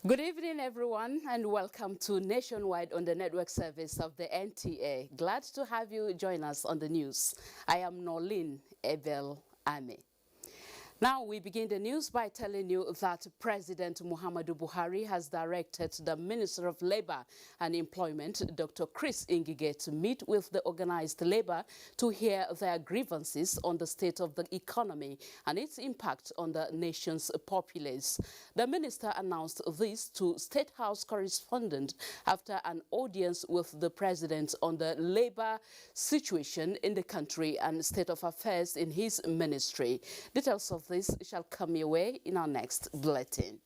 Good evening, everyone, and welcome to Nationwide on the network service of the NTA. Glad to have you join us on the news. I am Norlin Ebel Ame. Now we begin the news by telling you that President Muhammadu Buhari has directed the Minister of Labour and Employment, Dr. Chris Ngige, to meet with the organized labour to hear their grievances on the state of the economy and its impact on the nation's populace. The minister announced this to State House correspondent after an audience with the president on the labour situation in the country and state of affairs in his ministry. Details of this shall come your way in our next bulletin.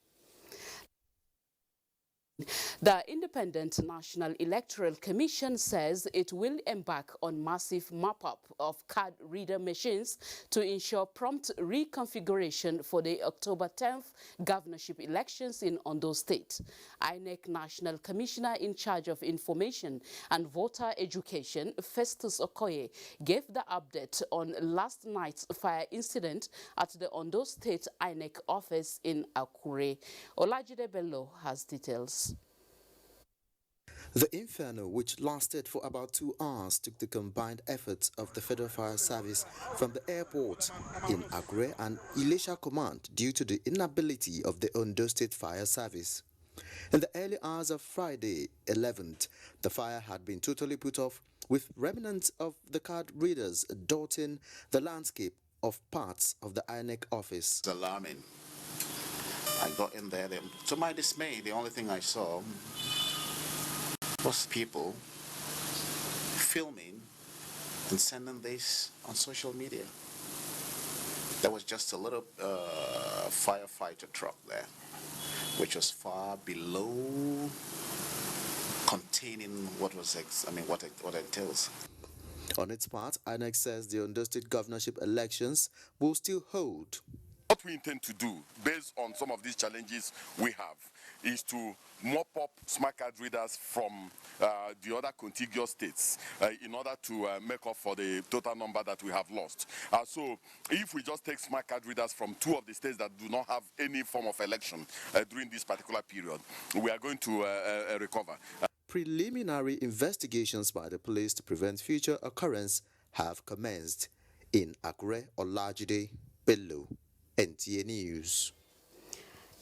The Independent National Electoral Commission says it will embark on massive mop-up of card reader machines to ensure prompt reconfiguration for the October 10th governorship elections in Ondo State. INEC National Commissioner in charge of Information and Voter Education, Festus Okoye, gave the update on last night's fire incident at the Ondo State INEC office in Akure. Olajide Bello has details. The inferno, which lasted for about 2 hours, took the combined efforts of the Federal Fire Service from the airport in Akure and Ilesha Command due to the inability of the Ondo State Fire Service. In the early hours of Friday 11th, the fire had been totally put off, with remnants of the card readers dotting the landscape of parts of the INEC office. It's alarming. I got in there, to my dismay, the only thing I saw was people filming and sending this on social media. There was just a little firefighter truck there, which was far below containing what it entails. On its part, INEC says the Ondo State governorship elections will still hold. What we intend to do, based on some of these challenges we have, is to mop up smart card readers from the other contiguous states in order to make up for the total number that we have lost. So if we just take smart card readers from 2 of the states that do not have any form of election during this particular period, we are going to recover. Preliminary investigations by the police to prevent future occurrence have commenced. In Akure, Olajide Bello, NTA News.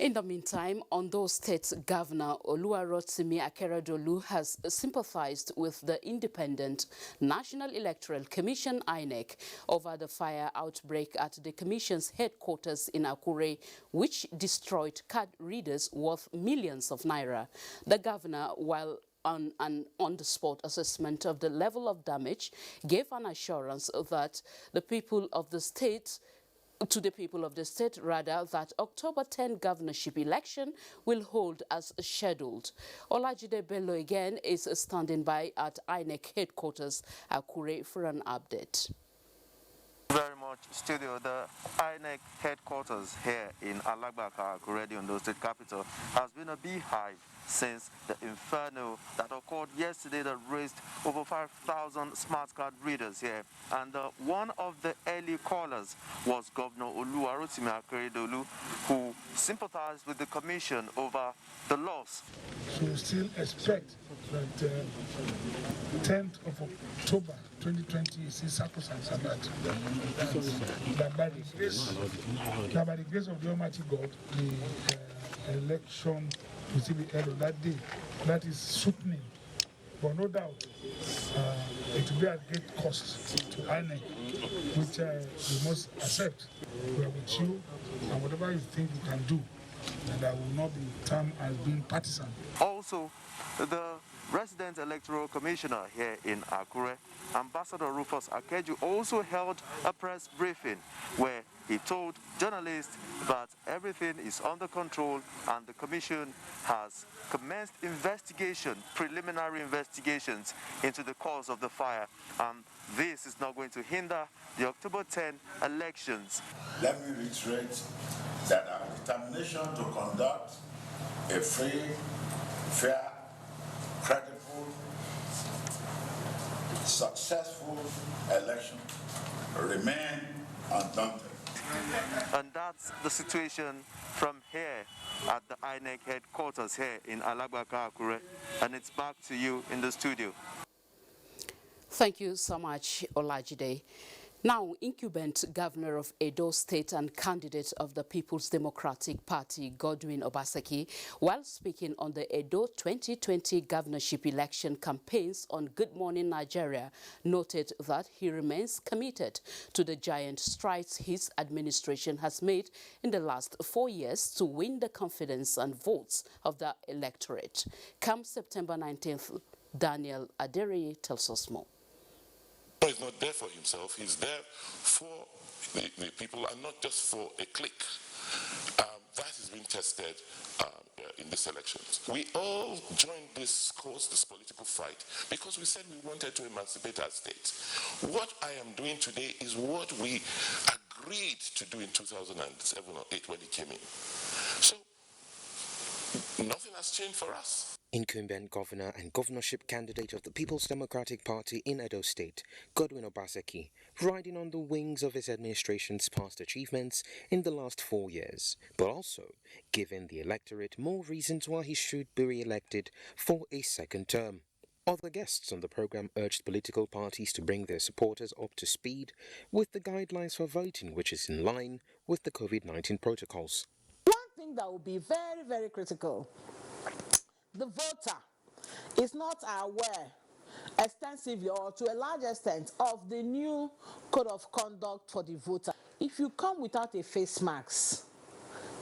In the meantime, Ondo State Governor Oluwarotimi Akeredolu has sympathized with the Independent National Electoral Commission (INEC) over the fire outbreak at the Commission's headquarters in Akure, which destroyed card readers worth millions of naira. The governor, while on an on-the-spot assessment of the level of damage, gave an assurance that the people of the state that October 10 governorship election will hold as scheduled. Olajide Bello again is standing by at INEC headquarters, Akure, for an update. Very much, studio. The INEC headquarters here in Alagbaka, Akure, the Ondo State capital, has been a beehive since the inferno that occurred yesterday that raised over 5,000 smart card readers here. And one of the early callers was Governor Oluwarotimi Akeredolu, who sympathized with the commission over the loss. So we still expect that 10th of October 2020 is sacrosanct and that by the grace of the Almighty God, the election will still be held on that day. That is sweetening. But no doubt, it will be at great cost to INEC, which we must accept. We are with you, and whatever you think you can do, and that will not be termed as being partisan. Also, the resident electoral commissioner here in Akure, Ambassador Rufus Akeju, also held a press briefing where he told journalists that everything is under control and the commission has commenced preliminary investigations into the cause of the fire. This is not going to hinder the October 10 elections. Let me reiterate that our determination to conduct a free, fair, credible, successful election remain undaunted. And that's the situation from here at the INEC headquarters here in Alagbaka, Akure. And it's back to you in the studio. Thank you so much, Olajide. Now, incumbent governor of Edo State and candidate of the People's Democratic Party, Godwin Obaseki, while speaking on the Edo 2020 governorship election campaigns on Good Morning Nigeria, noted that he remains committed to the giant strides his administration has made in the last 4 years to win the confidence and votes of the electorate. Come September 19th, Daniel Adere tells us more. He's not there for himself, he's there for the people and not just for a clique. That has been tested in these elections. We all joined this cause, this political fight, because we said we wanted to emancipate our state. What I am doing today is what we agreed to do in 2007 or 8 when he came in. So, nothing has changed for us. Incumbent governor and governorship candidate of the People's Democratic Party in Edo State, Godwin Obaseki, riding on the wings of his administration's past achievements in the last 4 years, but also giving the electorate more reasons why he should be re-elected for a second term. Other guests on the program urged political parties to bring their supporters up to speed with the guidelines for voting, which is in line with the COVID-19 protocols. One thing that will be very, very critical: the voter is not aware extensively or to a large extent of the new code of conduct for the voter. If you come without a face mask,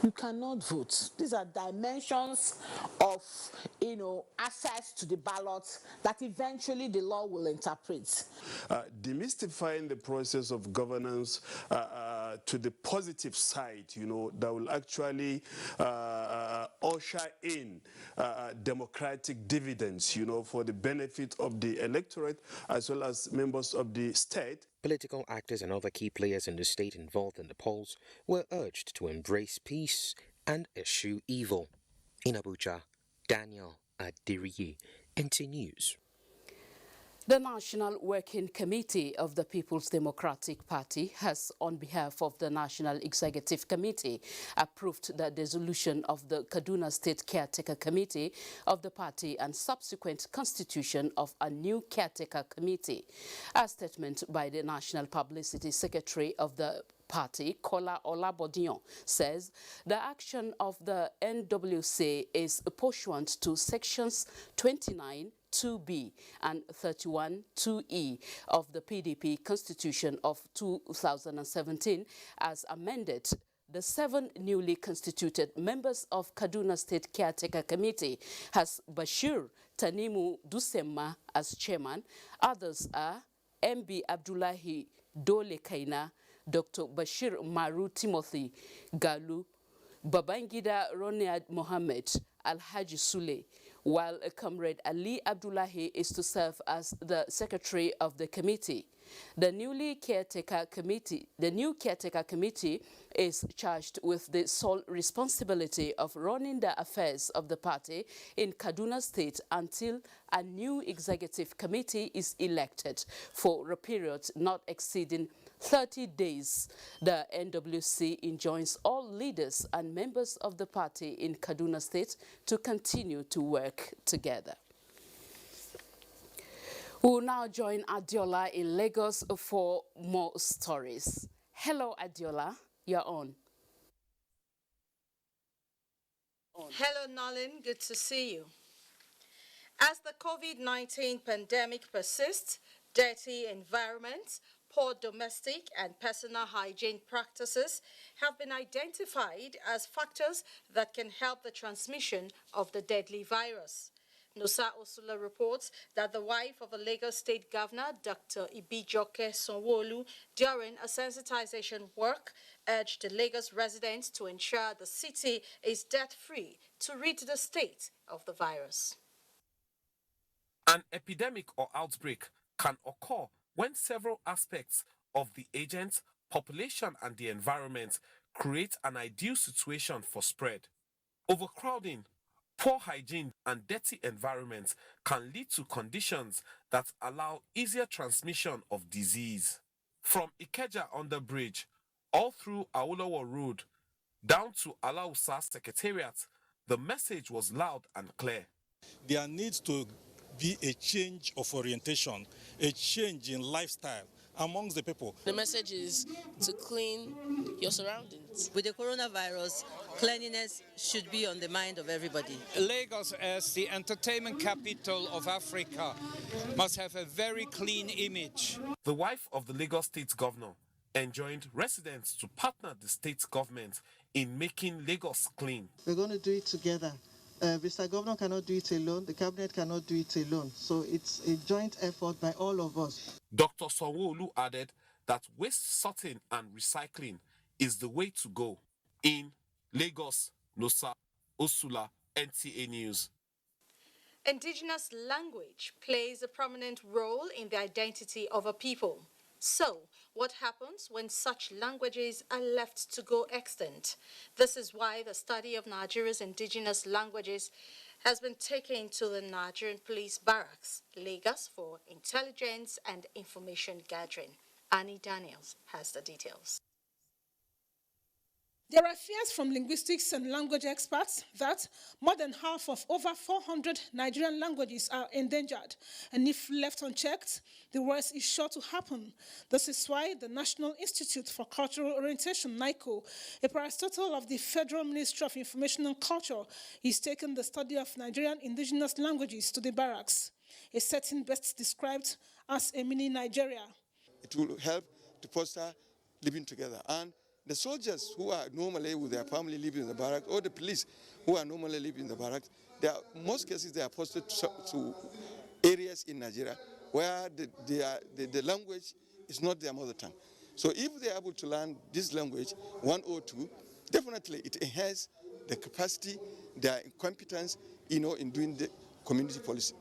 you cannot vote. These are dimensions of, access to the ballot that eventually the law will interpret. Demystifying the process of governance to the positive side, that will actually usher in democratic dividends, for the benefit of the electorate as well as members of the state. Political actors and other key players in the state involved in the polls were urged to embrace peace and eschew evil. In Abuja, Daniel Adiriye, NTA News. The National Working Committee of the People's Democratic Party has, on behalf of the National Executive Committee, approved the dissolution of the Kaduna State Caretaker Committee of the party and subsequent constitution of a new Caretaker Committee. A statement by the National Publicity Secretary of the party, Kola Olabodiyan, says the action of the NWC is pursuant to sections 29 2B and 31 2E of the PDP Constitution of 2017 as amended. The 7 newly constituted members of Kaduna State Caretaker Committee has Bashir Tanimu Dusemma as chairman. Others are MB Abdullahi Dole Kaina, Dr. Bashir Maru Timothy Galu, Babangida Roniad Mohammed, Alhaji Sule, while Comrade Ali Abdullahi is to serve as the secretary of the committee. The new caretaker committee is charged with the sole responsibility of running the affairs of the party in Kaduna State until a new executive committee is elected for a period not exceeding 30 days. The NWC enjoins all leaders and members of the party in Kaduna State to continue to work together. We'll now join Adiola in Lagos for more stories. Hello, Adiola. You're on. Hello, Nolin. Good to see you. As the COVID-19 pandemic persists, dirty environments, poor domestic and personal hygiene practices have been identified as factors that can help the transmission of the deadly virus. Nusa Osula reports that the wife of a Lagos State Governor, Dr. Ibijoke Sanwo-Olu, during a sensitization work, urged the Lagos residents to ensure the city is death-free to rid the state of the virus. An epidemic or outbreak can occur when several aspects of the agent, population, and the environment create an ideal situation for spread. Overcrowding, poor hygiene, and dirty environments can lead to conditions that allow easier transmission of disease. From Ikeja on the bridge, All through Awolowo Road, down to Alausa Secretariat, the message was loud and clear. There needs to be a change of orientation, a change in lifestyle amongst the people. The message is to clean your surroundings. With the coronavirus, cleanliness should be on the mind of everybody. Lagos, as the entertainment capital of Africa, must have a very clean image. The wife of the Lagos State Governor enjoined residents to partner the state government in making Lagos clean. We're going to do it together. Mr. Governor cannot do it alone. The cabinet cannot do it alone. So it's a joint effort by all of us. Dr. Sanwo-Olu added that waste sorting and recycling is the way to go. In Lagos, Nosa Osula, NTA News. Indigenous language plays a prominent role in the identity of a people. So, what happens when such languages are left to go extinct? This is why the study of Nigeria's indigenous languages has been taken to the Nigerian Police Barracks, Lagos, for intelligence and information gathering. Annie Daniels has the details. There are fears from linguistics and language experts that more than half of over 400 Nigerian languages are endangered, and if left unchecked, the worst is sure to happen. This is why the National Institute for Cultural Orientation, NICO, a parastatal of the Federal Ministry of Information and Culture, is taking the study of Nigerian indigenous languages to the barracks, a setting best described as a mini Nigeria. It will help to foster living together. And the soldiers who are normally with their family living in the barracks, or the police who are normally living in the barracks, most cases they are posted to areas in Nigeria where the language is not their mother tongue. So if they are able to learn this language, 1 or 2, definitely it enhances the capacity, their competence, in doing the community policy.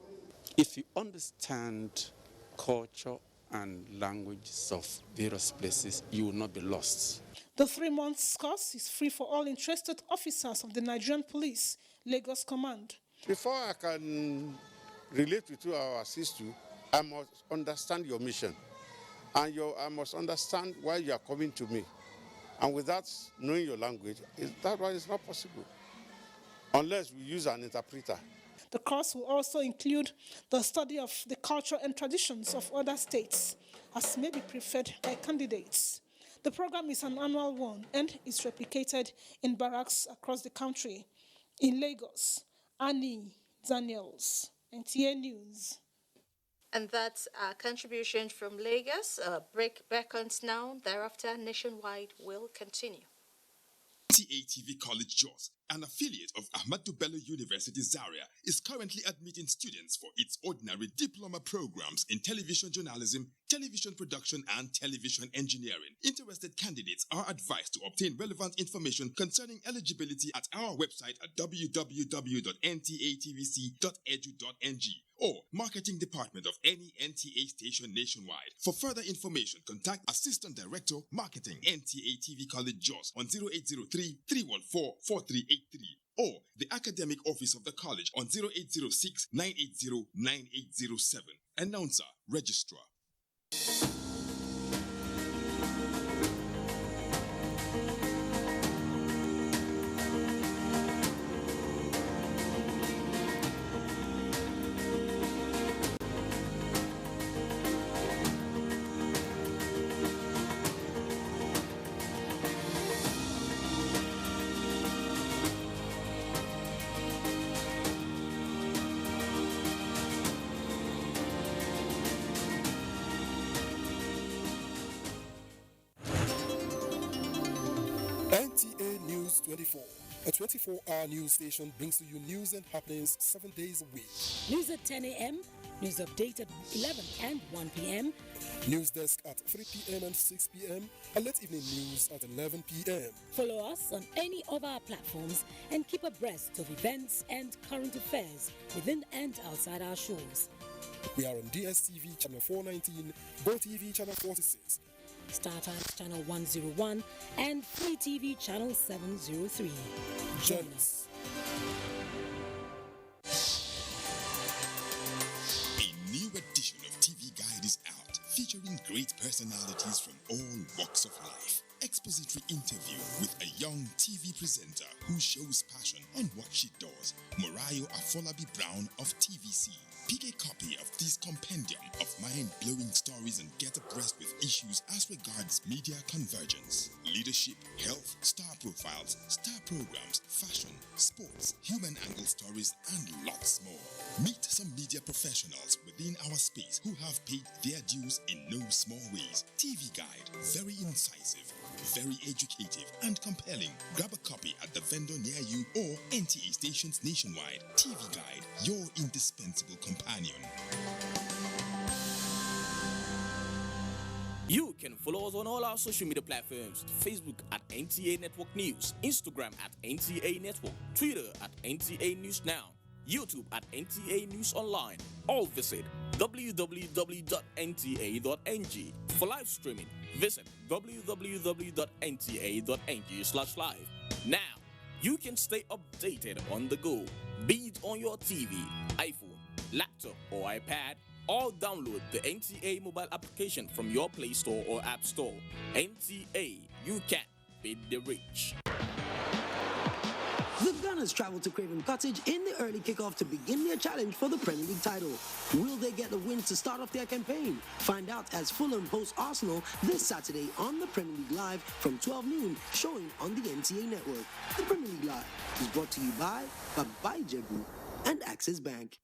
If you understand culture and languages of various places, you will not be lost. The 3-month course is free for all interested officers of the Nigerian Police, Lagos Command. Before I can relate with you or assist you, I must understand your mission. And I must understand why you are coming to me. And without knowing your language, that one is not possible, unless we use an interpreter. The course will also include the study of the culture and traditions of other states, as may be preferred by candidates. The program is an annual one and is replicated in barracks across the country. In Lagos, Annie Daniels, NTA News. And that's our contribution from Lagos. A break beckons now. Thereafter, Nationwide will continue. NTA TV College Jos, an affiliate of Ahmadu Bello University Zaria, is currently admitting students for its ordinary diploma programs in television journalism, television production, and television engineering. Interested candidates are advised to obtain relevant information concerning eligibility at our website at www.ntatvc.edu.ng or marketing department of any NTA station nationwide. For further information, contact Assistant Director, Marketing, NTA TV College Jos on 0803-314-4383 or the Academic Office of the College on 0806-980-9807. Announcer, Registrar. NTA News 24, a 24-hour news station, brings to you news and happenings 7 days a week. News at 10 a.m., news update at 11 and 1 p.m. News desk at 3 p.m. and 6 p.m. and late evening news at 11 p.m. Follow us on any of our platforms and keep abreast of events and current affairs within and outside our shores. We are on DSTV channel 419, GoTV channel 46, StarTimes channel 101 and Free TV channel 703. Join us. A new edition of TV Guide is out, featuring great great personalities from all walks of life. Expository interview with a young TV presenter who shows passion on what she does, Morayo Afolabi Brown of TVC. Pick a copy of this compendium of mind-blowing stories and get abreast with issues as regards media convergence, leadership, health, star profiles, star programs, fashion, sports, human angle stories, and lots more. Meet some media professionals within our space who have paid their dues in no small ways. TV Guide, very incisive, very educative and compelling. Grab a copy at the vendor near you or NTA stations nationwide. TV Guide, your indispensable companion. You can follow us on all our social media platforms: Facebook at NTA Network News, Instagram at NTA Network, Twitter at NTA News Now, YouTube at NTA News Online. Or visit www.nta.ng. For live streaming, visit www.nta.ng/live. Now, you can stay updated on the go, be it on your TV, iPhone, laptop, or iPad, or download the NTA mobile application from your Play Store or App Store. NTA, you can beat the rich. The Gunners travel to Craven Cottage in the early kickoff to begin their challenge for the Premier League title. Will they get the win to start off their campaign? Find out as Fulham host Arsenal this Saturday on the Premier League Live from 12 noon, showing on the NTA network. The Premier League Live is brought to you by Babai Jebu and Axis Bank.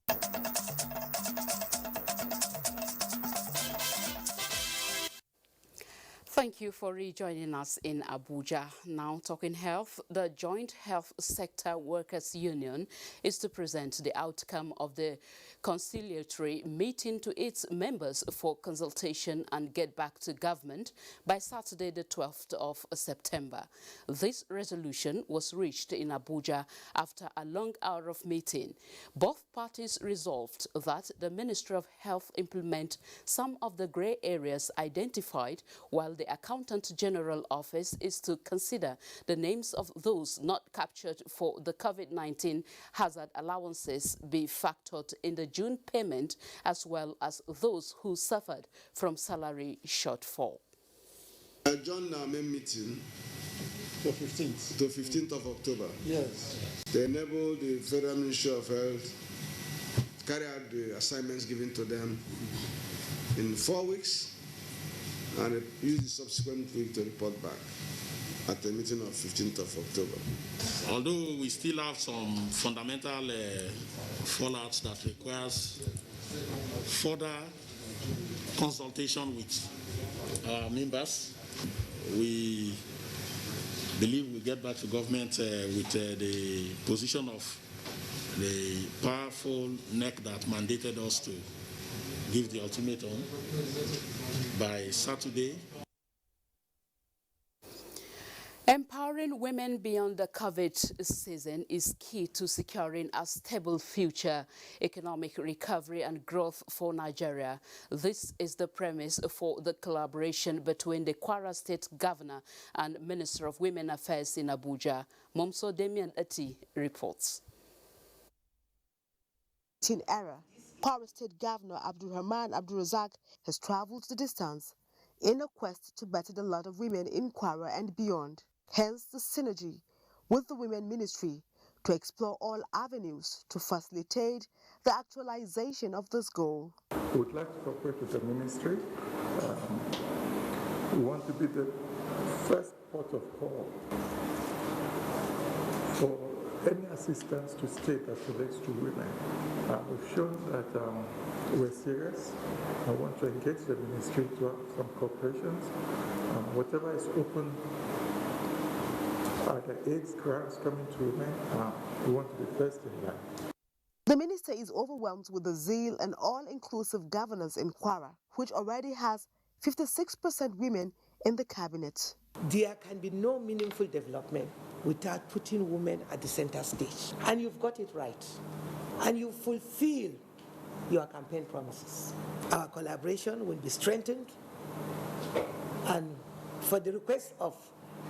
Thank you for rejoining us in Abuja. Now talking health, the Joint Health Sector Workers Union is to present the outcome of the conciliatory meeting to its members for consultation and get back to government by Saturday the 12th of September. This resolution was reached in Abuja after a long hour of meeting. Both parties resolved that the Ministry of Health implement some of the grey areas identified, while the Accountant General Office is to consider the names of those not captured for the COVID-19 hazard allowances be factored in the June payment, as well as those who suffered from salary shortfall. Adjourn our main meeting to 15th of October. Yes. They enable the Federal Ministry of Health to carry out the assignments given to them in 4 weeks, and use the subsequent week to report back at the meeting of 15th of October. Although we still have some fundamental fallouts that requires further consultation with our members, we believe we'll get back to government with the position of the powerful neck that mandated us to give the ultimatum by Saturday. Empowering women beyond the COVID season is key to securing a stable future, economic recovery and growth for Nigeria. This is the premise for the collaboration between the Kwara State Governor and Minister of Women Affairs in Abuja. Momso Demian Ati reports. Era, Kwara State Governor Abdulrahman Abdulrazak has traveled the distance in a quest to better the lot of women in Kwara and beyond. Hence the synergy with the Women Ministry to explore all avenues to facilitate the actualization of this goal. We would like to cooperate with the ministry. We want to be the first port of call for any assistance to state that relates to women. We've shown that we're serious. I want to engage the ministry to have some cooperation. Whatever is open, the AIDS grants coming to women, we want to be first in line. The minister is overwhelmed with the zeal and all-inclusive governance in Kwara, which already has 56% women in the cabinet. There can be no meaningful development without putting women at the center stage. And you've got it right. And you fulfill your campaign promises. Our collaboration will be strengthened. And for the request of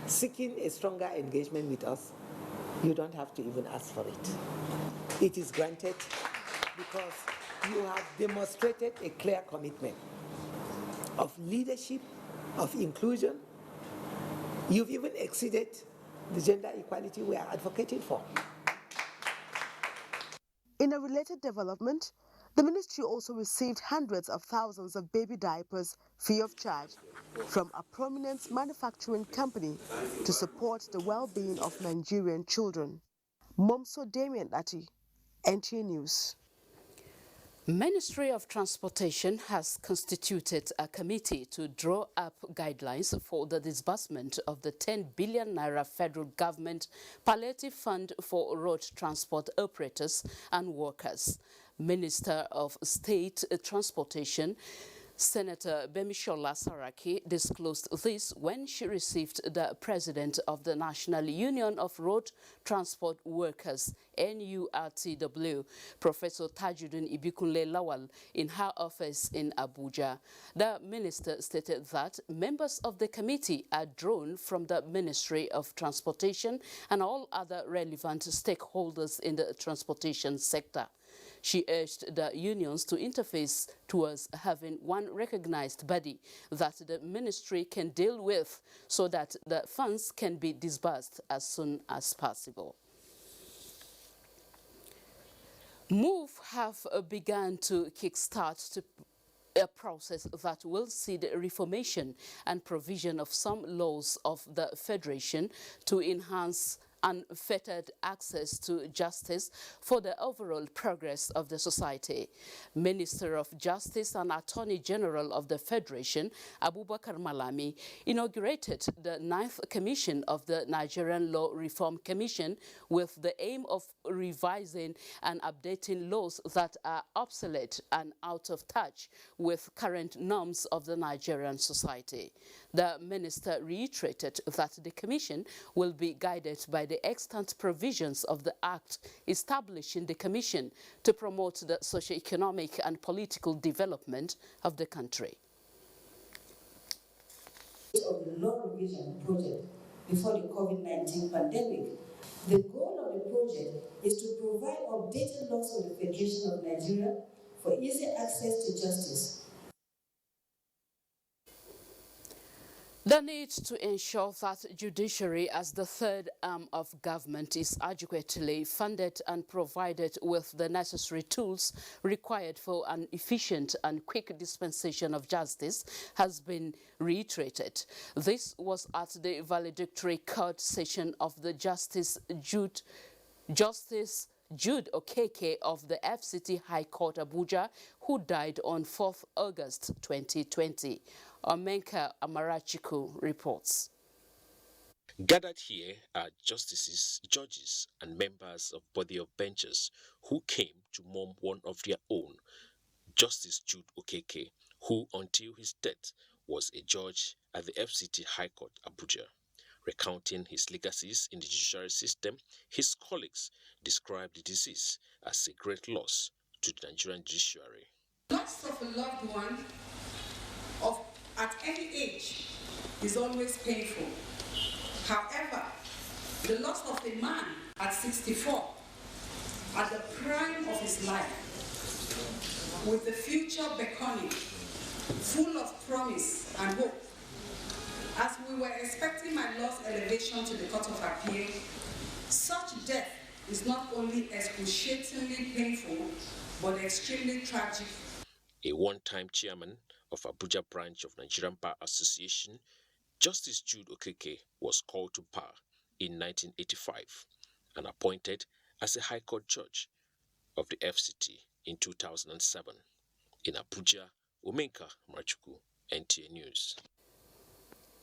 seeking a stronger engagement with us, you don't have to even ask for it. It is granted because you have demonstrated a clear commitment of leadership, of inclusion. You've even exceeded the gender equality we are advocating for. In a related development, the ministry also received hundreds of thousands of baby diapers free of charge from a prominent manufacturing company to support the well-being of Nigerian children. Momso Damien Ati, NTA News. Ministry of Transportation has constituted a committee to draw up guidelines for the disbursement of the 10 billion naira federal government palliative fund for road transport operators and workers. Minister of State Transportation Senator Bemishola Saraki disclosed this when she received the president of the National Union of Road Transport Workers, NURTW, Professor Tajuddin Ibikunle Lawal, in her office in Abuja. The minister stated that members of the committee are drawn from the Ministry of Transportation and all other relevant stakeholders in the transportation sector. She urged the unions to interface towards having one recognized body that the ministry can deal with so that the funds can be disbursed as soon as possible. MOVE have begun to kickstart a process that will see the reformation and provision of some laws of the Federation to enhance unfettered access to justice for the overall progress of the society. Minister of Justice and Attorney General of the Federation, Abubakar Malami, inaugurated the 9th Commission of the Nigerian Law Reform Commission with the aim of revising and updating laws that are obsolete and out of touch with current norms of the Nigerian society. The minister reiterated that the commission will be guided by the extant provisions of the Act establishing the commission to promote the socio-economic and political development of the country. Of the law revision project before the COVID-19 pandemic, the goal of the project is to provide updated laws for the Federation of Nigeria for easy access to justice. The need to ensure that judiciary as the third arm of government is adequately funded and provided with the necessary tools required for an efficient and quick dispensation of justice has been reiterated. This was at the valedictory court session of the Justice Jude Okeke of the FCT High Court Abuja, who died on 4th August 2020. Omenka Amarachiku reports. Gathered here are justices, judges, and members of body of benches who came to mourn one of their own, Justice Jude Okeke, who until his death was a judge at the FCT High Court Abuja. Recounting his legacies in the judiciary system, his colleagues described the disease as a great loss to the Nigerian judiciary. Loss of a loved one at any age is always painful. However, the loss of a man at 64, at the prime of his life, with the future beckoning, full of promise and hope, as we were expecting my law's elevation to the Court of Appeal, such death is not only excruciatingly painful, but extremely tragic. A one-time chairman of Abuja branch of Nigerian Bar Association, Justice Jude Okeke was called to power in 1985 and appointed as a High Court judge of the FCT in 2007. In Abuja, Omenka Marchuku, NTA News.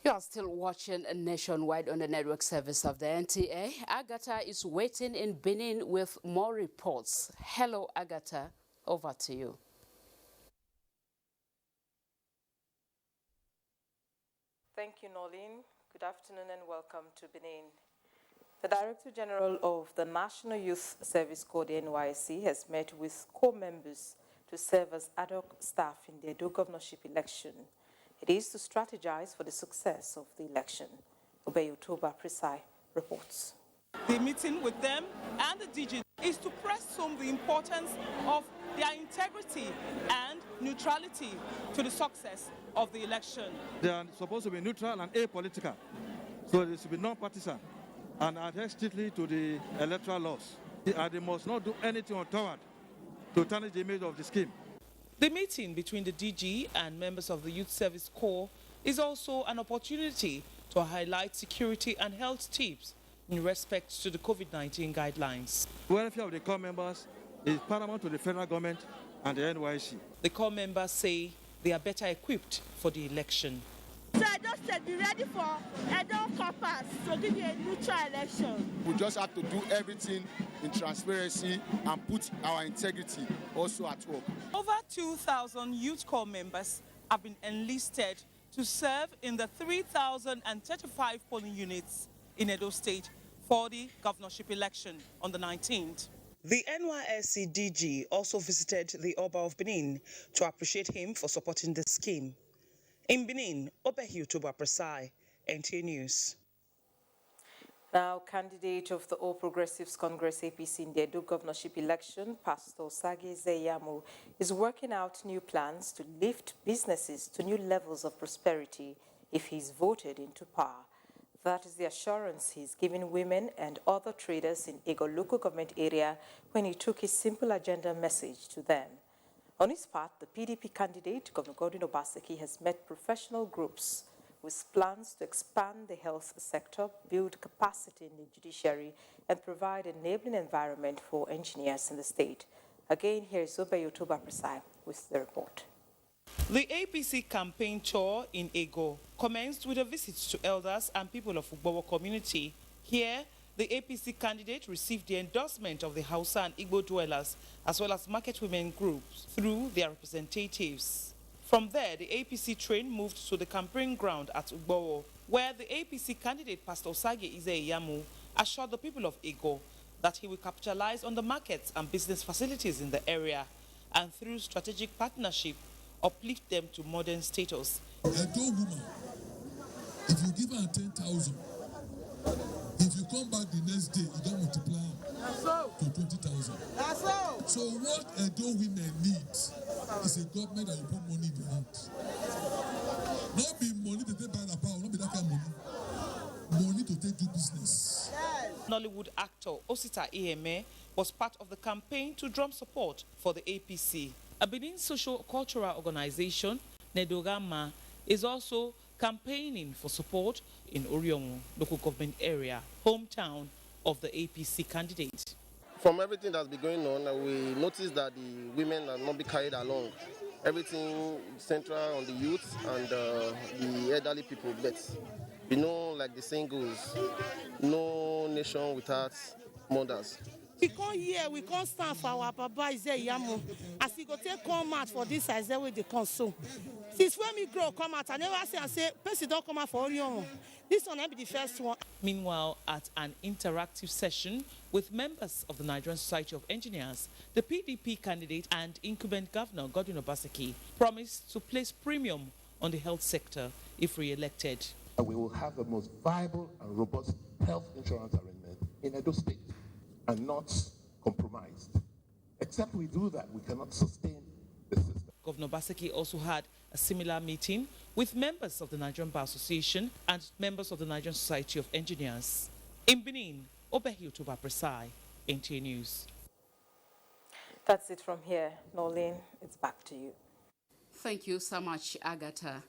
You are still watching Nationwide on the network service of the NTA. Agatha is waiting in Benin with more reports. Hello, Agatha. Over to you. Thank you, Norlene. Good afternoon and welcome to Benin. The Director General of the National Youth Service Corps, the NYSC, has met with corps members to serve as ad hoc staff in the Edo governorship election. It is to strategize for the success of the election. Obey Otoba Presai reports. The meeting with them and the DG is to press home the importance of their integrity and neutrality to the success of the election. They are supposed to be neutral and apolitical, so they should be non-partisan and adhere strictly to the electoral laws. And they must not do anything untoward to tarnish the image of the scheme. The meeting between the DG and members of the Youth Service Corps is also an opportunity to highlight security and health tips in respect to the COVID-19 guidelines. The welfare of the corps members is paramount to the federal government and the NYC. The corps members say they are better equipped for the election. So I just said be ready for Edo Corpus to give you a neutral election. We just have to do everything in transparency and put our integrity also at work. Over 2,000 youth corps members have been enlisted to serve in the 3,035 polling units in Edo State for the governorship election on the 19th. The NYSC DG also visited the Oba of Benin to appreciate him for supporting the scheme. In Benin, Obehi Utoba Presai, NTA News. Now, candidate of the All Progressives Congress APC in the Edo governorship election, Pastor Sage Zeyamu, is working out new plans to lift businesses to new levels of prosperity if he's voted into power. That is the assurance he's giving women and other traders in Ego local government area when he took his simple agenda message to them. On his part, the PDP candidate, Governor Godwin Obaseki, has met professional groups with plans to expand the health sector, build capacity in the judiciary, and provide an enabling environment for engineers in the state. Again, here is Obeyi Utoba Presai with the report. The APC campaign tour in Ego commenced with a visit to elders and people of Ugbowo community. Here, the APC candidate received the endorsement of the Hausa and Igbo dwellers, as well as market women groups, through their representatives. From there, the APC train moved to the campaign ground at Ugbowo, where the APC candidate, Pastor Sage Izeyamu, assured the people of Ego that he will capitalize on the markets and business facilities in the area, and through strategic partnership, uplift them to modern status. Edo woman, if you give her 10,000, if you come back the next day, you don't multiply to 20,000. So what Edo women need is a government that will put money in their hand. Not be money to take by the power, not be that kind of money. Money to take do business. Nollywood actor Osita Iheme was part of the campaign to drum support for the APC. A Benin social-cultural organization, Nedogama, is also campaigning for support in Oriomo local government area, hometown of the APC candidate. From everything that's been going on, we noticed that the women are not be carried along. Everything central on the youth and the elderly people. But you know, like the saying goes, no nation without mothers. We come here, we can't stand for our Papa Izeyamu. As he go take come out for this as way they come so. Since when me grow come out, I never say, person don't come out for Oriomo. This one will be the first one. Meanwhile, at an interactive session with members of the Nigerian Society of Engineers, the PDP candidate and incumbent governor, Godwin Obaseki, promised to place premium on the health sector if re-elected. We will have the most viable and robust health insurance arrangement in Edo State, and not compromised. Except we do that, we cannot sustain the system. Governor Obaseki also had a similar meeting with members of the Nigerian Bar Association and members of the Nigerian Society of Engineers. In Benin, Obehi Utoba Presai, NTA News. That's it from here. Nolene, it's back to you. Thank you so much, Agatha.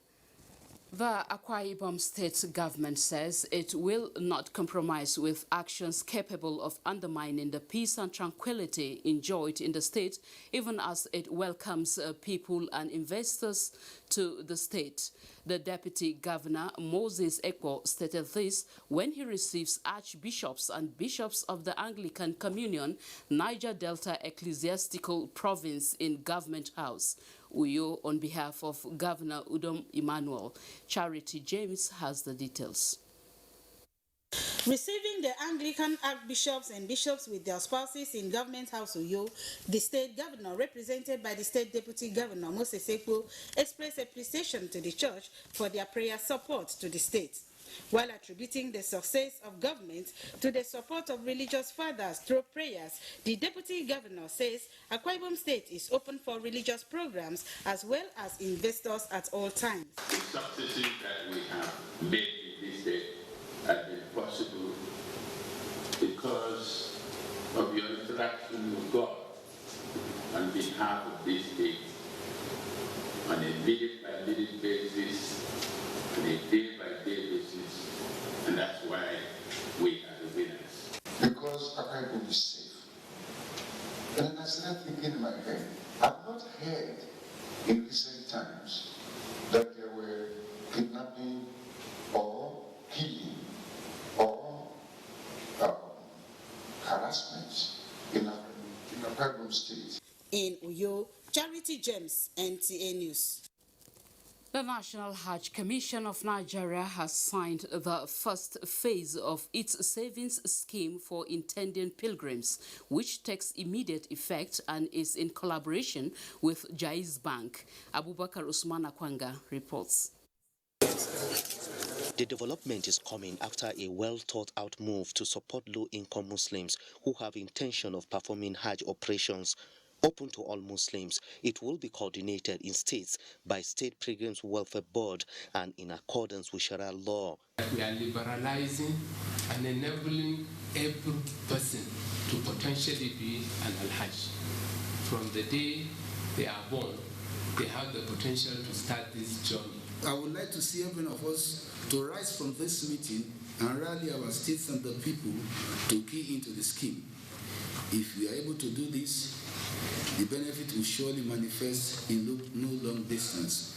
The Akwa Ibom State government says it will not compromise with actions capable of undermining the peace and tranquility enjoyed in the state, even as it welcomes people and investors to the state. The Deputy Governor, Moses Ekwo, stated this when he receives archbishops and bishops of the Anglican Communion, Niger Delta Ecclesiastical Province in Government House, Uyo, on behalf of Governor Udom Emmanuel. Charity James has the details. Receiving the Anglican archbishops and bishops with their spouses in Government House Uyo, the state governor, represented by the state deputy governor Moses Ekwo, expressed appreciation to the church for their prayer support to the state. while attributing the success of government to the support of religious fathers through prayers. The Deputy Governor says Akwa Ibom State is open for religious programs as well as investors at all times. The successes that we have made in this state have been possible because of your interaction with God on behalf of this state on a minute-by-minute basis, on a day-by-day basis, and that's why we are the winners. Because Akwa Ibom is safe. And then I started thinking in my head, I've not heard in recent times that there were kidnapping or killing or harassments in Akwa Ibom State. In Uyo, Charity James, NTA News. The National Hajj Commission of Nigeria has signed the first phase of its savings scheme for intending pilgrims, which takes immediate effect and is in collaboration with Jaiz Bank. Abubakar Usman Akwanga reports. The development is coming after a well-thought-out move to support low-income Muslims who have intention of performing Hajj operations. Open to all Muslims, it will be coordinated in states by State Pilgrims Welfare Board and in accordance with Sharia law. We are liberalizing and enabling every person to potentially be an Al-Hajj. From the day they are born, they have the potential to start this journey. I would like to see every one of us to rise from this meeting and rally our states and the people to key into the scheme. If we are able to do this, the benefit will surely manifest in no long distance.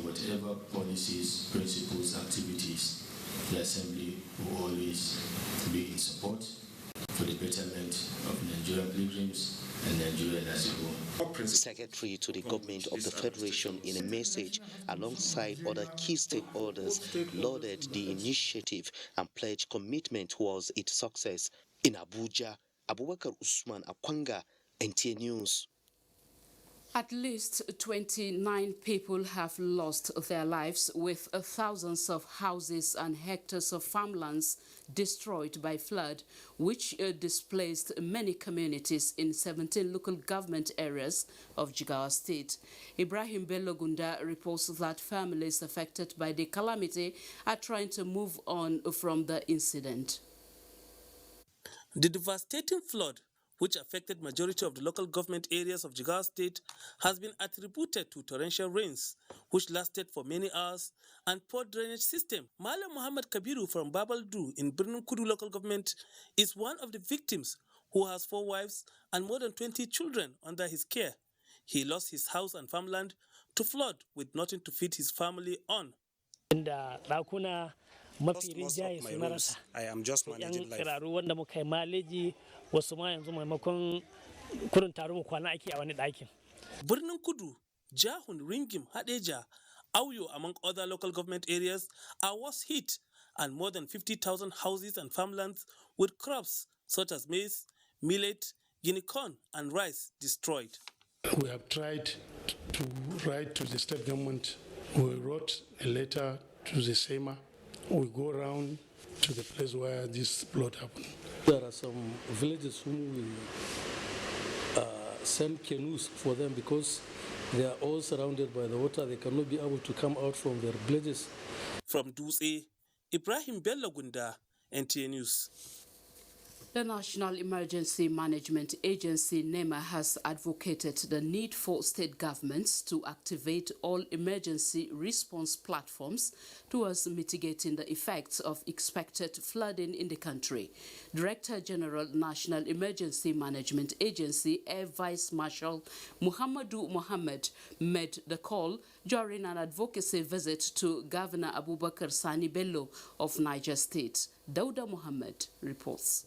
Whatever policies, principles, activities, the Assembly will always be in support for the betterment of Nigerian pilgrims and Nigeria as a whole. Secretary to the government of the Federation, in a message alongside other key stakeholders, lauded the initiative and pledged commitment towards its success. In Abuja, Abubakar Usman Akwanga, NTA News. At least 29 people have lost their lives, with thousands of houses and hectares of farmlands destroyed by flood, which displaced many communities in 17 local government areas of Jigawa State. Ibrahim Bello Gunda reports that families affected by the calamity are trying to move on from the incident. The devastating flood, which affected majority of the local government areas of Jigawa State, has been attributed to torrential rains, which lasted for many hours, and poor drainage system. Malam Muhammad Kabiru from Babaldu in Birnin Kudu local government is one of the victims, who has 4 wives and more than 20 children under his care. He lost his house and farmland to flood with nothing to feed his family on. Most of my rooms, I am just managing life. Birnin Kudu, Jahun, Ringim, Hadeja, Auyo, among other local government areas, are worst hit, and more than 50,000 houses and farmlands with crops such as maize, millet, guinea corn, and rice destroyed. We have tried to write to the state government. We wrote a letter to the SEMA. We go around to the place where this flood happened. There are some villages who will send canoes for them because they are all surrounded by the water. They cannot be able to come out from their villages. From Dutse, Ibrahim Bello Gunda, NTA News. The National Emergency Management Agency, NEMA, has advocated the need for state governments to activate all emergency response platforms towards mitigating the effects of expected flooding in the country. Director General, National Emergency Management Agency, Air Vice Marshal Muhammadu Mohammed, made the call during an advocacy visit to Governor Abubakar Sani Bello of Niger State. Dauda Mohammed reports.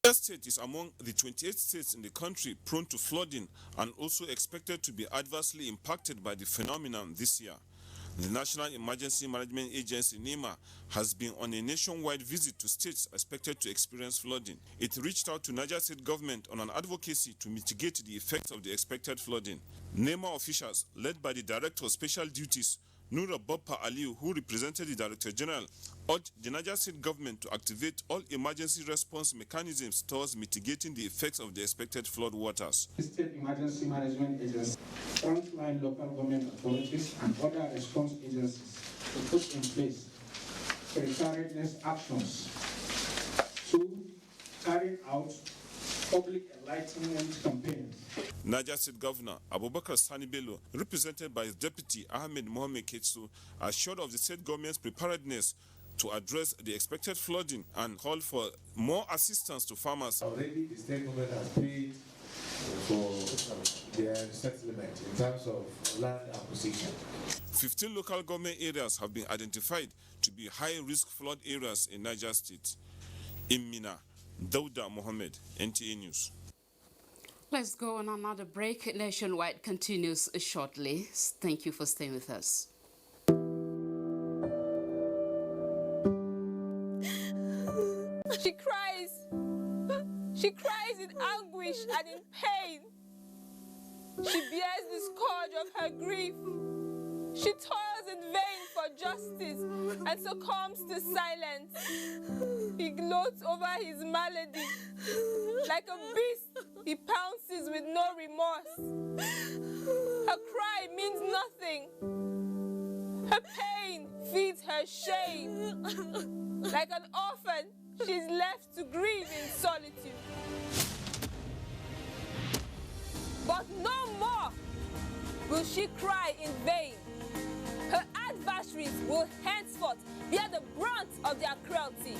The state is among the 28 states in the country prone to flooding and also expected to be adversely impacted by the phenomenon this year. The National Emergency Management Agency, NEMA, has been on a nationwide visit to states expected to experience flooding. It reached out to Niger State government on an advocacy to mitigate the effects of the expected flooding. NEMA officials, led by the Director of Special Duties, Nura Boppa Aliu, who represented the Director General, urged the Niger State government to activate all emergency response mechanisms towards mitigating the effects of the expected flood waters. State Emergency Management Agency, frontline local government authorities, and other response agencies to put in place preparedness actions to carry out public enlightenment campaigns. Niger State Governor Abubakar Sani Bello, represented by his deputy Ahmed Mohamed Ketsu, assured of the state government's preparedness to address the expected flooding and called for more assistance to farmers. Already the state government has paid for their settlement in terms of land acquisition. 15 local government areas have been identified to be high-risk flood areas in Niger State. In Mina, Dauda Mohammed, NTA News. Let's go on another break. Nationwide continues shortly. Thank you for staying with us. She cries. She cries in anguish and in pain. She bears the scourge of her grief. She toils in vain for justice and succumbs to silence. He gloats over his malady. Like a beast, he pounces with no remorse. Her cry means nothing. Her pain feeds her shame. Like an orphan, she's left to grieve in solitude. But no more will she cry in vain. Her adversaries will henceforth bear the brunt of their cruelty.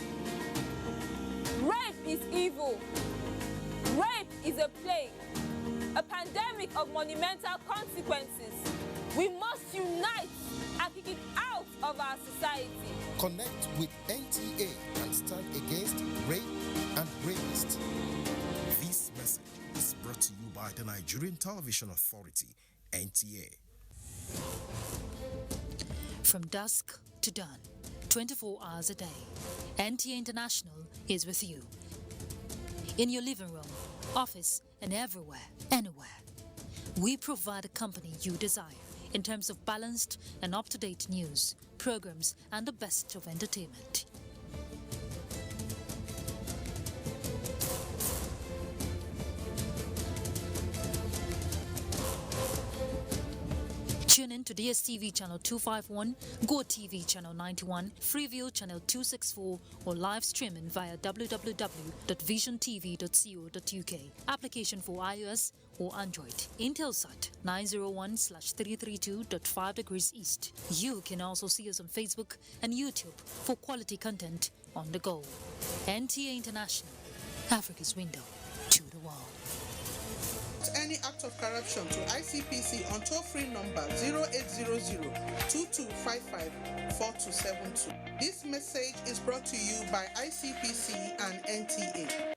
Rape is evil. Rape is a plague, a pandemic of monumental consequences. We must unite and kick it out of our society. Connect with NTA and stand against rape and rapists. This message is brought to you by the Nigerian Television Authority, NTA. From dusk to dawn, 24 hours a day, NTA International is with you. In your living room, office, and everywhere, anywhere. We provide the company you desire in terms of balanced and up-to-date news, programs, and the best of entertainment. Tune in to DSTV channel 251, GoTV channel 91, Freeview channel 264, or live streaming via www.visiontv.co.uk. Application for iOS or Android. Intelsat 901/332.5 degrees east. You can also see us on Facebook and YouTube for quality content on the go. NTA International, Africa's window to the world. Any act of corruption to ICPC on toll-free number 0800-2255-4272. This message is brought to you by ICPC and NTA.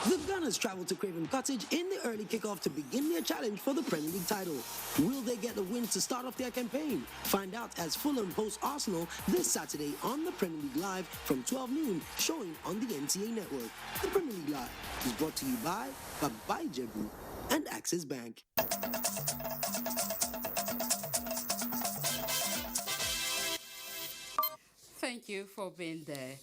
The Gunners travel to Craven Cottage in the early kickoff to begin their challenge for the Premier League title. Will they get the win to start off their campaign? Find out as Fulham host Arsenal this Saturday on the Premier League Live from 12 noon, showing on the NTA network. The Premier League Live is brought to you by Babai Jebu and Axis Bank. Thank you for being there.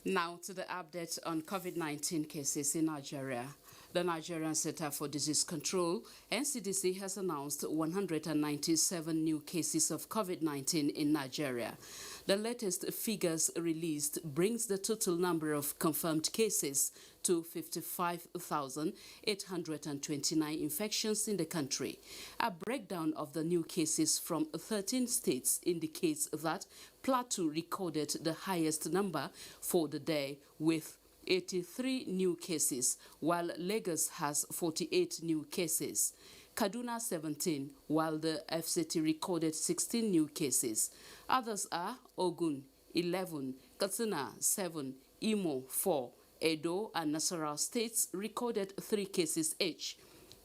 Now to the update on COVID-19 cases in Nigeria. The Nigerian Center for Disease Control, NCDC, has announced 197 new cases of COVID-19 in Nigeria. The latest figures released brings the total number of confirmed cases to 55,829 infections in the country. A breakdown of the new cases from 13 states indicates that Plateau recorded the highest number for the day with 83 new cases, while Lagos has 48 new cases. Kaduna 17, while the FCT recorded 16 new cases. Others are Ogun 11, Katsina 7, Imo 4, Edo and Nasarawa states recorded 3 cases each,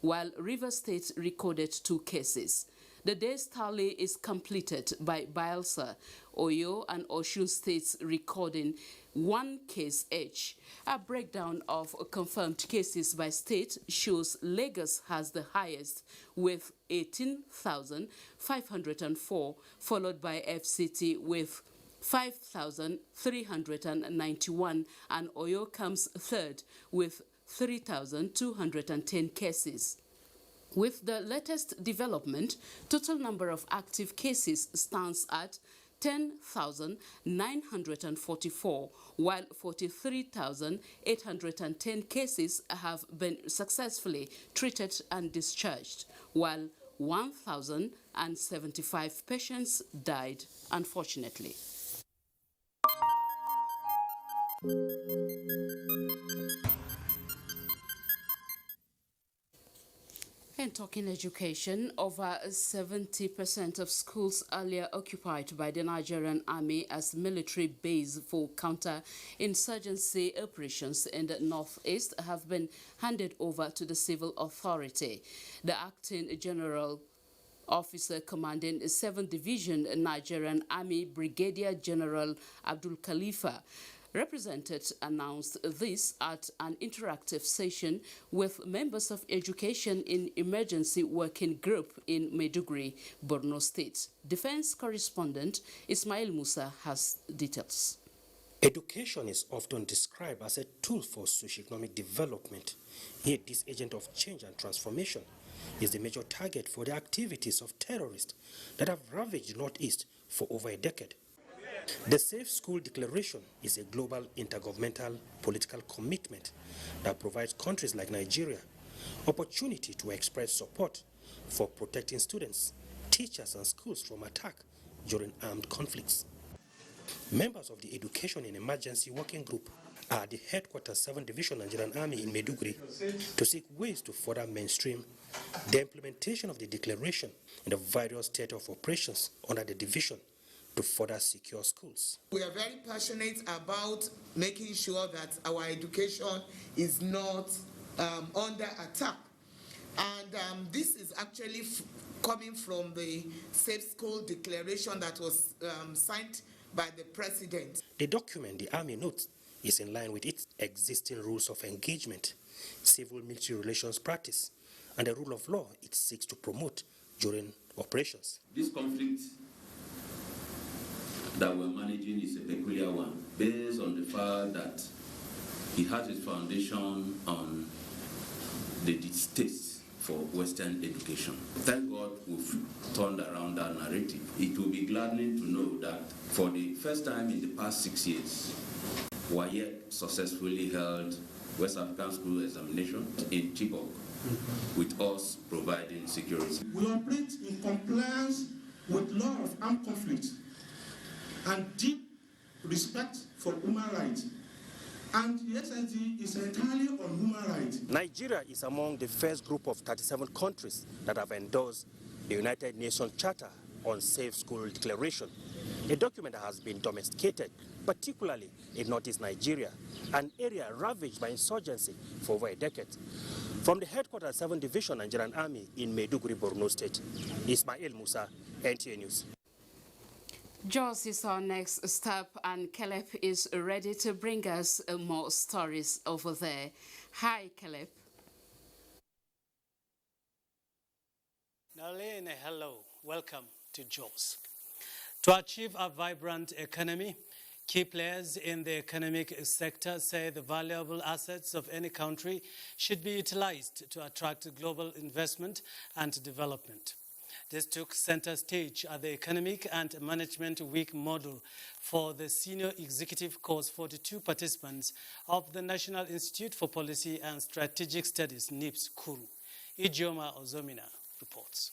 while Rivers State recorded 2 cases. The day's tally is completed by Bayelsa, Oyo and Osun states recording 1 case each. A breakdown of confirmed cases by state shows Lagos has the highest with 18,504, followed by FCT with 5,391, and Oyo comes third with 3,210 cases. With the latest development, total number of active cases stands at 10,944, while 43,810 cases have been successfully treated and discharged, while 1,075 patients died, unfortunately. And talking education, over 70% of schools earlier occupied by the Nigerian army as military base for counter-insurgency operations in the northeast have been handed over to the civil authority. The acting general officer commanding 7th Division Nigerian Army, Brigadier General Abdul Khalifa, announced this at an interactive session with members of Education in Emergency Working Group in Maiduguri, Borno State. Defense correspondent Ismail Musa has details. Education is often described as a tool for socioeconomic development, yet this agent of change and transformation is the major target for the activities of terrorists that have ravaged the Northeast for over a decade. The Safe School Declaration is a global intergovernmental political commitment that provides countries like Nigeria opportunity to express support for protecting students, teachers, and schools from attack during armed conflicts. Members of the Education in Emergency Working Group are at the headquarters 7th Division Nigerian Army in Maiduguri to seek ways to further mainstream the implementation of the declaration in the various theater of operations under the division to further secure schools. We are very passionate about making sure that our education is not under attack. And this is actually coming from the Safe School Declaration that was signed by the President. The document, the Army notes, is in line with its existing rules of engagement, civil military relations practice, and the rule of law it seeks to promote during operations. This conflict that we're managing is a peculiar one, based on the fact that it has its foundation on the distaste for Western education. Thank God we've turned around that narrative. It will be gladdening to know that for the first time in the past 6 years, WAEC successfully held West African School examination in Chibok, with us providing security. We operate in compliance with law of armed conflict and deep respect for human rights. And the SSD is entirely on human rights. Nigeria is among the first group of 37 countries that have endorsed the United Nations Charter on Safe School Declaration, a document that has been domesticated, particularly in northeast Nigeria, an area ravaged by insurgency for over a decade. From the headquarters 7th Division Nigerian Army in Maiduguri, Borno State, Ismail Musa, NTA News. Jos is our next stop, and Caleb is ready to bring us more stories over there. Hi, Caleb. Nalene, hello. Welcome to Jos. To achieve a vibrant economy, key players in the economic sector say the valuable assets of any country should be utilized to attract global investment and development. This took center stage at the Economic and Management Week model for the Senior Executive Course 42 participants of the National Institute for Policy and Strategic Studies, NIPS, Kuru. Ijeoma Ozomina reports.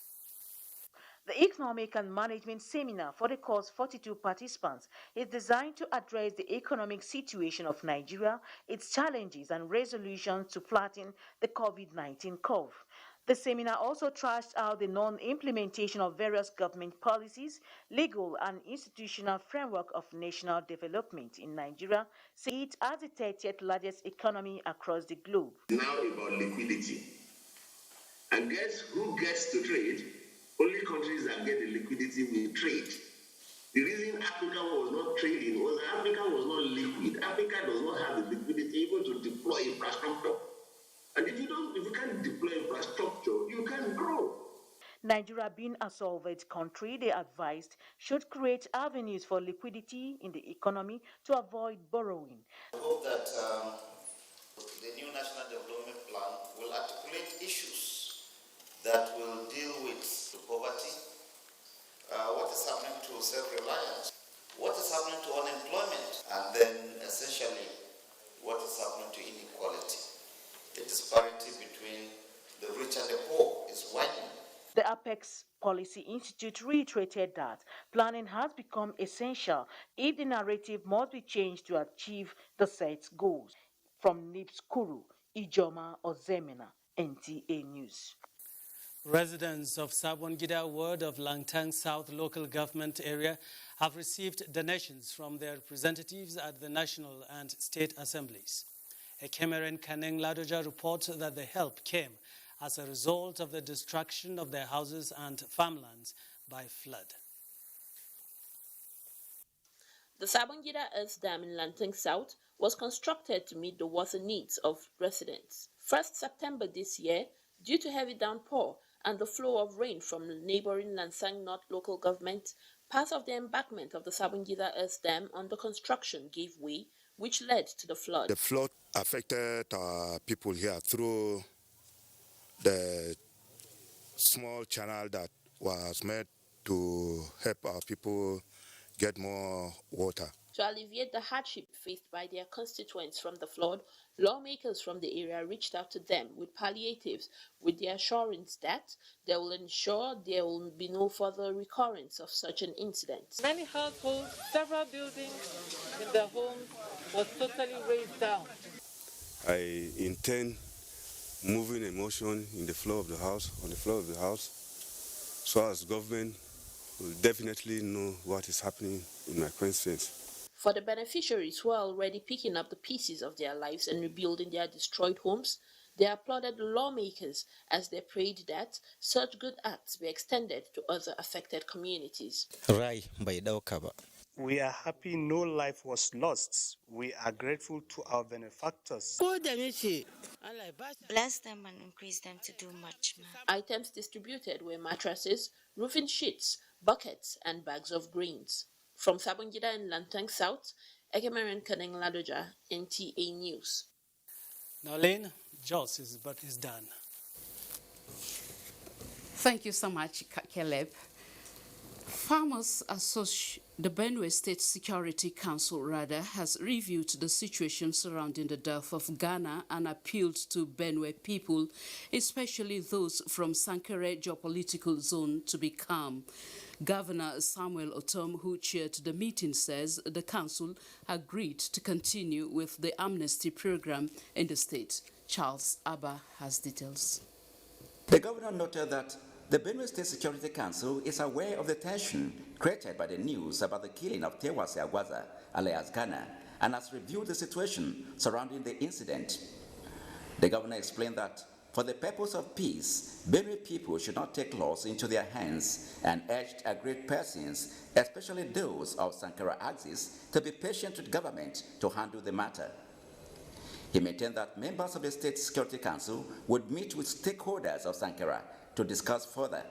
The Economic and Management Seminar for the course 42 participants is designed to address the economic situation of Nigeria, its challenges and resolutions to flatten the COVID-19 curve. The seminar also trashed out the non-implementation of various government policies, legal and institutional framework of national development in Nigeria, seeing it as the 30th largest economy across the globe. Now about liquidity. And guess who gets to trade? Only countries that get the liquidity will trade. The reason Africa was not trading was Africa was not liquid. Africa does not have the liquidity even to deploy infrastructure. And if you can't deploy infrastructure, you can't grow. Nigeria being a solvent country, they advised, should create avenues for liquidity in the economy to avoid borrowing. I hope that the new National Development Plan will articulate issues that will deal with poverty, what is happening to self-reliance, what is happening to unemployment, and then essentially what is happening to inequality. The disparity between the rich and the poor is widening. The Apex Policy Institute reiterated that planning has become essential if the narrative must be changed to achieve the set goals. From Nips Kuru, Ijoma Ozemena, NTA News. Residents of Sabongida ward of Langtang South local government area have received donations from their representatives at the national and state assemblies. A Cameron Kaneng Ladoja reports that the help came as a result of the destruction of their houses and farmlands by flood. The Sabongida Earth Dam in Langtang South was constructed to meet the water needs of residents. 1st September this year, due to heavy downpour and the flow of rain from the neighboring Lansang North local government, part of the embankment of the Sabongida Earth Dam under construction gave way, which led to the flood. The flood affected people here through the small channel that was made to help our people get more water. To alleviate the hardship faced by their constituents from the flood, lawmakers from the area reached out to them with palliatives with the assurance that they will ensure there will be no further recurrence of such an incident. Many households, several buildings in their homes was totally razed down. I intend moving emotion in the flow of the house, on the floor of the house, so as government will definitely know what is happening in my constituency. For the beneficiaries who are already picking up the pieces of their lives and rebuilding their destroyed homes, they applauded the lawmakers as they prayed that such good acts be extended to other affected communities. We are happy no life was lost. We are grateful to our benefactors. Bless them and increase them to do much more. Items distributed were mattresses, roofing sheets, buckets, and bags of grains. From Sabongida in Langtang South, Ekemeren Kaneng Ladoja, NTA News. Now, Lane, Jos is done. Thank you so much, Caleb. Farmers Association, the Benue State Security Council, has reviewed the situation surrounding the death of Ghana and appealed to Benue people, especially those from Sankere geopolitical zone, to be calm. Governor Samuel Otom, who chaired the meeting, says the council agreed to continue with the amnesty program in the state. Charles Abba has details. The governor noted that the Benue State Security Council is aware of the tension created by the news about the killing of Tewase Agwaza, alias Ghana, and has reviewed the situation surrounding the incident. The governor explained that for the purpose of peace, Benue people should not take laws into their hands and urged aggrieved persons, especially those of Sankara axis, to be patient with government to handle the matter. He maintained that members of the State Security Council would meet with stakeholders of Sankara to discuss further.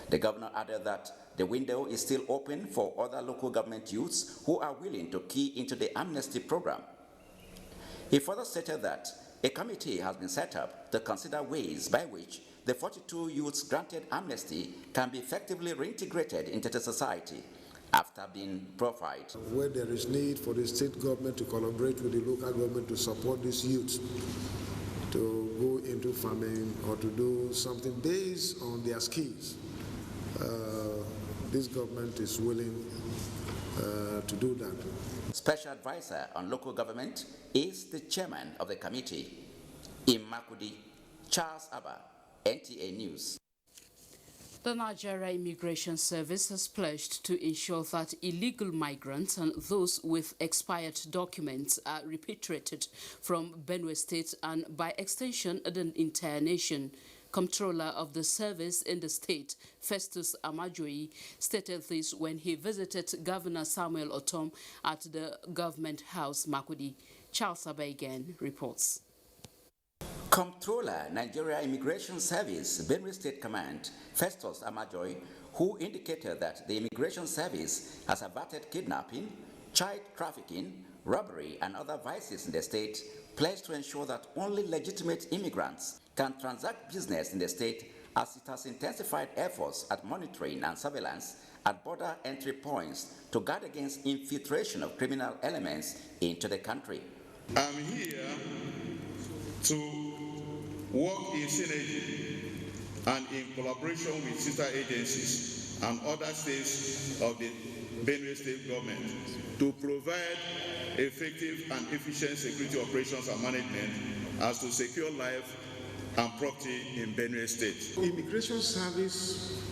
The governor added that the window is still open for other local government youths who are willing to key into the amnesty program. He further stated that a committee has been set up to consider ways by which the 42 youths granted amnesty can be effectively reintegrated into the society after being profiled. Where there is need for the state government to collaborate with the local government to support these youths to go into farming or to do something based on their skills, this government is willing to do that. Special advisor on local government is the chairman of the committee. In Makudi, Charles Abba, NTA News. The Nigeria Immigration Service has pledged to ensure that illegal migrants and those with expired documents are repatriated from Benue State and, by extension, the entire nation. Comptroller of the service in the state, Festus Amajoyi, stated this when he visited Governor Samuel Otom at the Government House, Makurdi. Charles Abaigan reports. Comptroller, Nigeria Immigration Service, Benue State Command, Festus Amajoyi, who indicated that the Immigration Service has averted kidnapping, child trafficking, robbery, and other vices in the state, pledged to ensure that only legitimate immigrants can transact business in the state, as it has intensified efforts at monitoring and surveillance at border entry points to guard against infiltration of criminal elements into the country. I'm here to work in synergy and in collaboration with sister agencies and other states of the Benue State government to provide effective and efficient security operations and management as to secure life and property in Benue State. Immigration service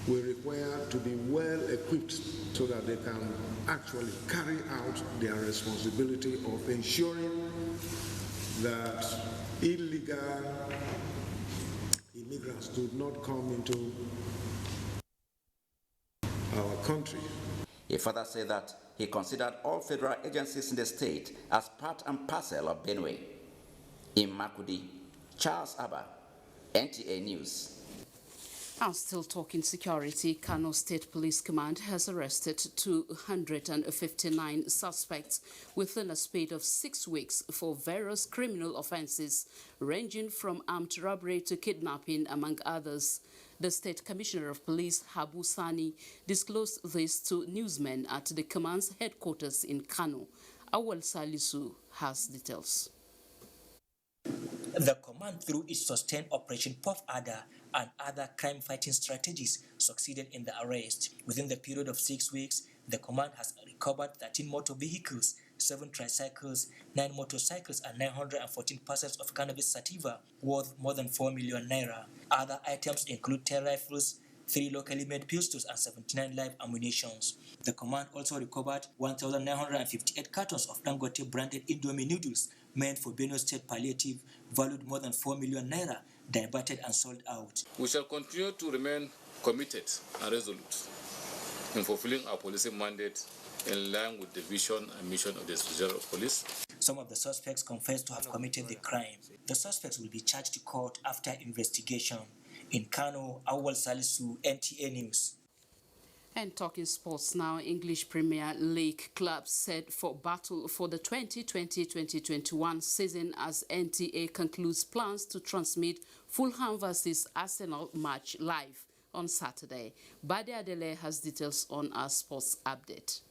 will require to be well equipped so that they can actually carry out their responsibility of ensuring that illegal immigrants do not come into our country. He further said that he considered all federal agencies in the state as part and parcel of Benue. In Makurdi, Charles Abba, NTA News. I'm still talking security. Kano State Police Command has arrested 259 suspects within a span of 6 weeks for various criminal offenses, ranging from armed robbery to kidnapping, among others. The State Commissioner of Police, Habu Sani, disclosed this to newsmen at the command's headquarters in Kano. Awal Salisu has details. The command, through its sustained Operation Puff Adder and other crime-fighting strategies, succeeded in the arrest. Within the period of 6 weeks, the command has recovered 13 motor vehicles, 7 tricycles, 9 motorcycles, and 914 parcels of cannabis sativa worth more than 4 million naira. Other items include 10 rifles, 3 locally made pistols, and 79 live ammunitions. The command also recovered 1,958 cartons of Dangote branded Indomie noodles meant for Benue State palliative, valued more than 4 million naira, diverted and sold out. We shall continue to remain committed and resolute in fulfilling our policing mandate in line with the vision and mission of the General of Police. Some of the suspects confessed to have committed the crime. The suspects will be charged to court after investigation. In Kano, Awal Salisu, NTA News. And talking sports now, English Premier League clubs set for battle for the 2020-2021 season as NTA concludes plans to transmit Fulham vs Arsenal match live on Saturday. Bade Adele has details on our sports update.